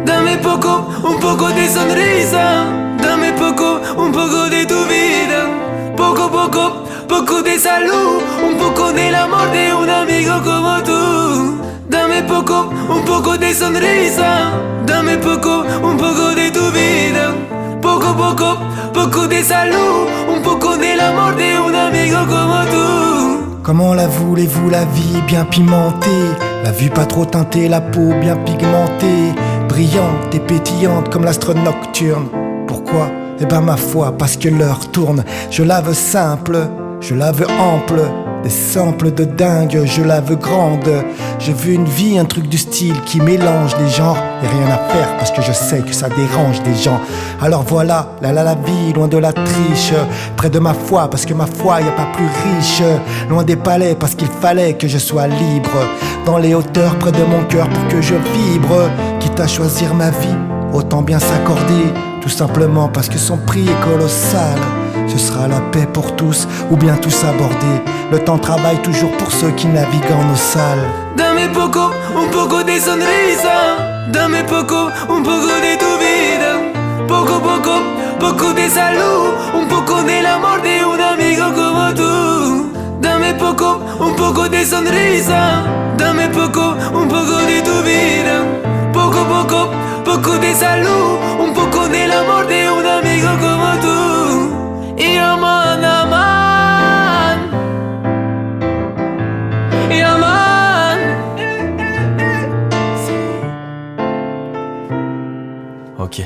Dame un poco de sonrisa. Dame un poco de tu vida. Poco de salud, un poco del amor de un amigo como tú. Dame un poco de sonrisa. Dame un poco de tu vida. Poco de salud, un poco del amor de un amigo como tú. Comment la voulez-vous, la vie bien pimentée, la vue pas trop teintée, la peau bien pigmentée, brillante et pétillante comme l'astre nocturne. Pourquoi? Eh ben ma foi, parce que l'heure tourne. Je la veux simple, je la veux ample, des samples de dingue, je la veux grande. Je veux une vie, un truc du style qui mélange les genres. Et rien à faire parce que je sais que ça dérange des gens. Alors voilà, la vie, loin de la triche, près de ma foi parce que ma foi y a pas plus riche. Loin des palais parce qu'il fallait que je sois libre. Dans les hauteurs près de mon cœur pour que je vibre. Quitte à choisir ma vie, autant bien s'accorder. Tout simplement parce que son prix est colossal. Ce sera la paix pour tous ou bien tous abordés. Le temps travaille toujours pour ceux qui naviguent en eau sale. Dame un poco de sonrisa. Dame un poco de tu vida. Poco de salud, un poco del amor de un amigo como tú. Dame un poco de sonrisa. Dame un poco de tu vida. Poco de salud, un poco del amor de un amigo como tú. Y aman, aman. Y aman. Ok,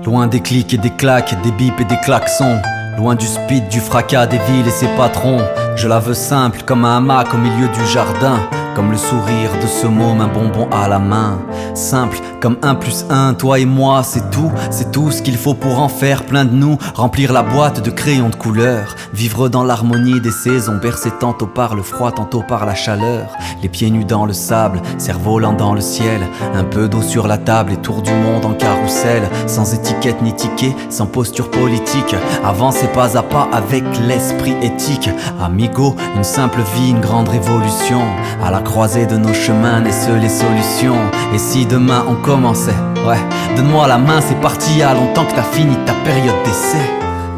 loin des clics et des claques, des bips et des klaxons. Loin du speed, du fracas des villes et ses patrons. Je la veux simple comme un hamac au milieu du jardin. Comme le sourire de ce môme, un bonbon à la main. Simple comme 1 + 1, toi et moi, c'est tout ce qu'il faut pour en faire plein de nous. Remplir la boîte de crayons de couleur. Vivre dans l'harmonie des saisons, bercé tantôt par le froid, tantôt par la chaleur. Les pieds nus dans le sable, cerf-volant dans le ciel. Un peu d'eau sur la table et tour du monde en carrousel. Sans étiquette ni ticket, sans posture politique. Avancer pas à pas avec l'esprit éthique. Amigo, une simple vie, une grande révolution. À la croisée de nos chemins naissent les solutions. Et si demain on commençait, ouais, donne-moi la main, c'est parti, y a longtemps que t'as fini ta période d'essai.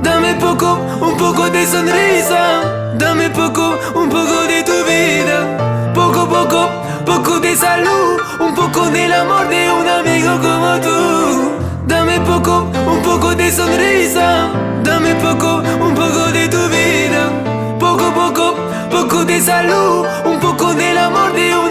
Dame un poco de sonrisa. Dame un poco de tu vida. Poco de salud, un poco del amor de un amigo como tú. Dame un poco de sonrisa. Dame un poco de tu vida. Poco de salud, un poco del amor de un